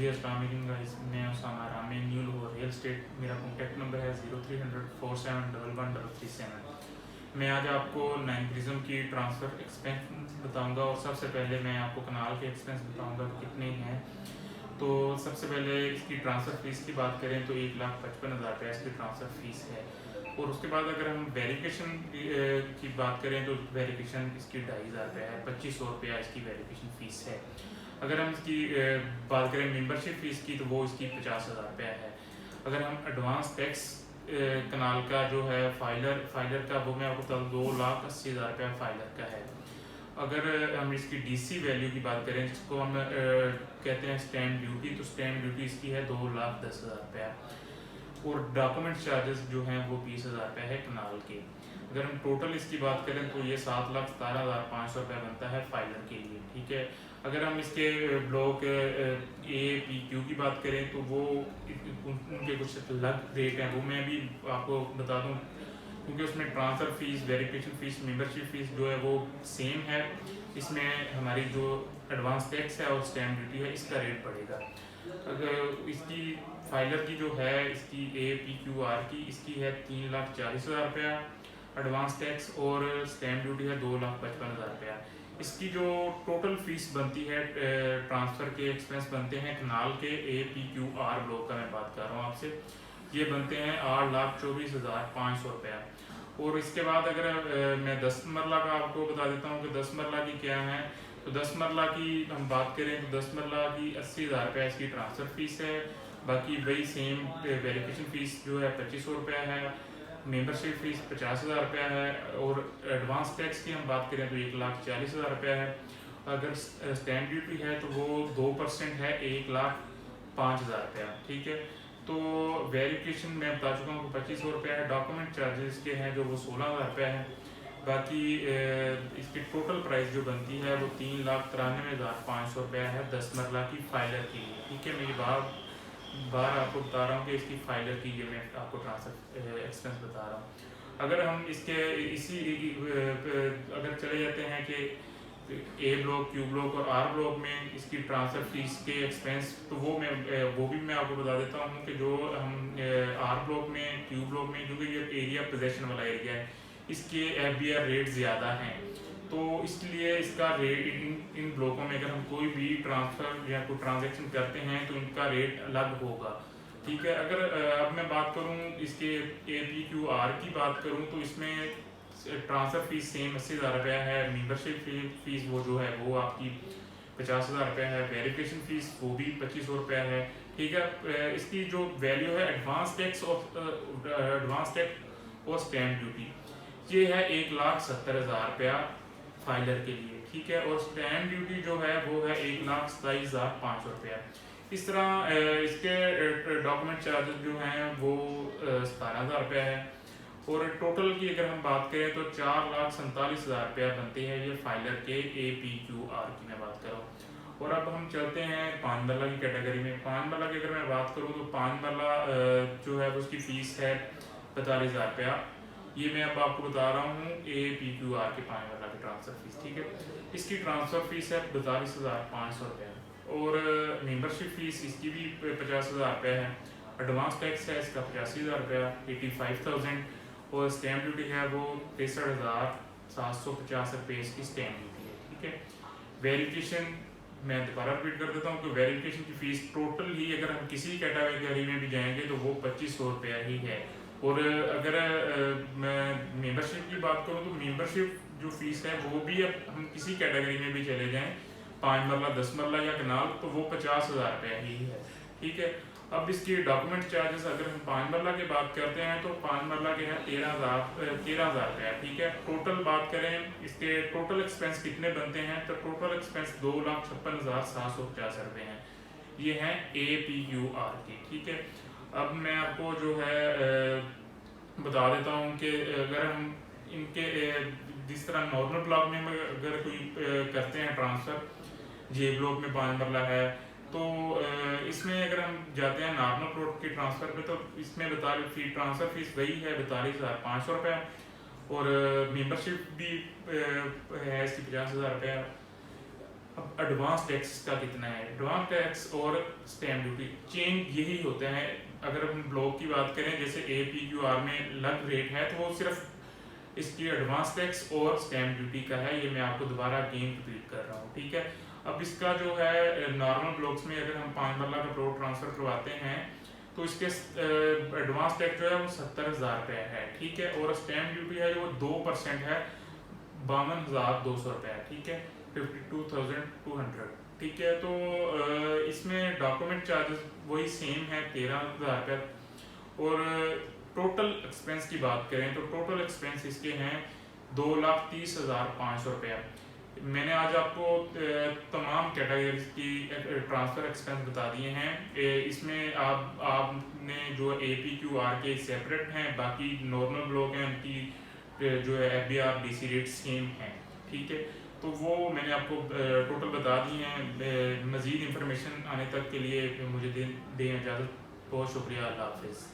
जी अस्सलाम वालेकुम गाइस, मैं Usama Rami new Lahore real estate. मेरा कॉन्टैक्ट नंबर है 0300471137। मैं आज आपको नाइनप्रिज्म की ट्रांसफ़र एक्सपेंस बताऊंगा और सबसे पहले मैं आपको कनाल के एक्सपेंस बताऊंगा कि कितने हैं। तो सबसे पहले इसकी ट्रांसफ़र फ़ीस की बात करें तो 1,55,000 रुपया इसकी ट्रांसफ़र फ़ीस है। और उसके बाद अगर हम वेरिफिकेशन की बात करें तो वेरिफिकेशन इसकी 2,500 रुपया है, 2,500 रुपया इसकी वेरिफिकेशन फ़ीस है। अगर हम इसकी बात करें मेंबरशिप फ़ीस की तो वो इसकी 50,000 रुपया है। अगर हम एडवांस टैक्स कनाल का जो है फाइलर का वो मैं आपको बता दूँ 2,80,000 रुपया फाइलर का है। अगर हम इसकी डीसी वैल्यू की बात करें जिसको हम कहते हैं स्टैम्प ड्यूटी, तो स्टैम्प ड्यूटी इसकी है 2,10,000 रुपया। और डॉक्यूमेंट चार्जेस जो हैं वो 20,000 रुपये है कनाल के। अगर हम टोटल इसकी बात करें तो ये 7,17,500 रुपये बनता है फाइलर के लिए, ठीक है। अगर हम इसके ब्लॉक A, P, Q की बात करें तो वो उनके कुछ अलग रेट हैं, वो मैं भी आपको बता दूं क्योंकि उसमें transfer fees, verification fees, membership fees जो है वो सेम है। इसमें हमारी जो एडवांस टैक्स है और स्टैम्प ड्यूटी है इसका रेट बढ़ेगा। अगर इसकी फाइलर की जो है इसकी A, P, Q, R की इसकी है 3,40,000 रुपया एडवांस टैक्स और स्टैम्प ड्यूटी है 2,55,000 रुपया। इसकी जो टोटल फीस बनती है ट्रांसफ़र के एक्सपेंस बनते हैं कनाल के A, P, Q, R block का मैं बात कर रहा हूँ आपसे, ये बनते हैं 8,24,500 रुपया। और इसके बाद अगर मैं 10 मरला का आपको बता देता हूँ कि 10 मरला की क्या है। तो 10 मरला की हम बात करें तो 10 मरला की 80,000 रुपया इसकी ट्रांसफ़र फ़ीस है। बाकी वही सेम वेरिफिकेशन फ़ीस जो है 2,500 रुपया है। मेंबरशिप फ़ीस 50,000 रुपया है। और एडवांस टैक्स की हम बात करें तो 1,40,000 रुपया है। अगर स्टैम्प ड्यूटी है तो वो 2% है, 1,05,000 रुपया, ठीक है। तो वेरिफिकेशन मैं बता चुका हूँ 2,500 रुपया है। डॉक्यूमेंट चार्जेस के हैं जो वो 16,000 रुपया है। बाकी इसकी टोटल प्राइस जो बनती है वो 3,93,500 रुपया है 10 मरला की फाइलर की, ठीक है। मैं ये बार आपको बता रहा हूँ कि इसकी फाइलर की ये मैं आपको ट्रांसफर एक्सपेंस बता रहा हूँ। अगर हम इसके इसी अगर चले जाते हैं कि A ब्लॉक, Q ब्लॉक और R ब्लॉक में इसकी ट्रांसफ़र फीस के एक्सपेंस, तो वो भी मैं आपको बता देता हूँ कि जो हम R ब्लॉक में, Q ब्लॉक में, क्योंकि ये एरिया पोजेशन वाला एरिया है, इसके FBR रेट ज़्यादा हैं, तो इसलिए इसका रेट इन ब्लॉकों में अगर हम कोई भी ट्रांसफ़र या कोई ट्रांजेक्शन करते हैं तो इनका रेट अलग होगा, ठीक है। अगर अब मैं बात करूँ इसके A, P, Q, R की बात करूँ तो इसमें ट्रांसफ़र फ़ीस सेम 80,000 रुपया है। मेंबरशिप फ़ीस वो जो है वो आपकी 50,000 रुपया है। वेरिफिकेशन फ़ीस वो भी 2,500 रुपया है, ठीक है। इसकी जो वैल्यू है एडवांस टैक्स और स्टैम्प ड्यूटी ये है 1,70,000 रुपया फाइलर के लिए, ठीक है। और स्टैम्प ड्यूटी जो है वो है 1,27,500 रुपया। इस तरह इसके डॉक्यूमेंट चार्जेस जो हैं वो 17,000 रुपया है। और टोटल की अगर हम बात करें तो 4,47,000 रुपया बनते हैं ये फाइलर के A, P, Q, R की मैं बात कर रहा हूँ। और अब हम चलते हैं 5 मरला की कैटेगरी में। 5 मरला की अगर मैं बात करूँ तो 5 मरला जो है उसकी फ़ीस है 45,000 रुपया। ये मैं अब आपको बता रहा हूँ A, P, Q, R के 5 मरला की ट्रांसफ़र फ़ीस, ठीक है। इसकी ट्रांसफ़र फ़ीस है 42,500 रुपया। और मेंबरशिप फ़ीस इसकी भी 50,000 रुपया है। एडवांस टैक्स है इसका 85,000 रुपया, 85,000। और स्टैम्प ड्यूटी है वो 63,750 रुपये इसकी स्टैम्प ड्यूटी है, ठीक है। वेरिफिकेशन मैं दोबारा रिपीट कर देता हूँ कि वेरिफिकेशन की फ़ीस टोटल ही अगर हम किसी कैटेगरी में भी जाएंगे तो वो 2,500 रुपया ही है। और अगर मैं मेंबरशिप की बात करूँ तो मेंबरशिप जो फ़ीस है वो भी अब हम किसी कैटेगरी में भी चले जाएँ, 5 मरला, 10 मरला या कनाल, तो वो 50,000 रुपया ही है, ठीक है। अब इसकी डॉक्यूमेंट चार्जेस अगर हम 5 मरला की बात करते हैं तो 5 मरला के हैं 13,000 रुपया, ठीक है। टोटल बात करें इसके टोटल एक्सपेंस कितने बनते हैं तो टोटल एक्सपेंस 2,56,750 रुपये हैं। ये हैं A, P, Q, R की, ठीक है। अब मैं आपको जो है बता देता हूँ कि अगर हम इनके जिस तरह नॉर्मल ब्लॉक में अगर कोई करते हैं ट्रांसफ़र, J ब्लॉक में 5 मरला है, तो इसमें अगर हम जाते हैं नॉर्मल प्लॉट की ट्रांसफ़र पे तो इसमें ट्रांसफ़र फ़ीस वही है 42,500 रुपया। और मेंबरशिप भी है इसकी 50,000 रुपया। अब एडवांस टैक्स का कितना है, एडवांस टैक्स और स्टैम्प ड्यूटी चेंज यही होते हैं। अगर हम ब्लॉक की बात करें जैसे APQR में अलग रेट है, तो वो सिर्फ इसकी एडवांस टैक्स और स्टैम्प ड्यूटी का है। ये मैं आपको दोबारा अगेन रिपीट कर रहा हूँ, ठीक है। अब इसका जो है नॉर्मल ब्लॉक्स में अगर हम 5 मरला का प्लॉट ट्रांसफ़र करवाते हैं तो इसके एडवांस टैक्स जो है वो 70,000 रुपये है, ठीक है। और स्टैम्प ड्यूटी है जो 2% है, 52,200 रुपये, ठीक है, 52,200, ठीक है। तो इसमें डॉक्यूमेंट चार्जेस वही सेम है 13,000 रुपये। और टोटल एक्सपेंस की बात करें तो टोटल एक्सपेंस इसके हैं 2,30,500 रुपये। मैंने आज आपको तमाम कैटेगरीज की ट्रांसफ़र एक्सपेंस बता दिए हैं। इसमें आपने जो APQR के सेपरेट हैं, बाकी नॉर्मल ब्लॉक हैं उनकी जो है FBR DC रेट सेम है, ठीक है। तो वो मैंने आपको टोटल बता दी हैं। मज़ीद इंफॉर्मेशन आने तक के लिए मुझे दें इजाज़त। बहुत शुक्रिया, अल्लाह हाफिज़।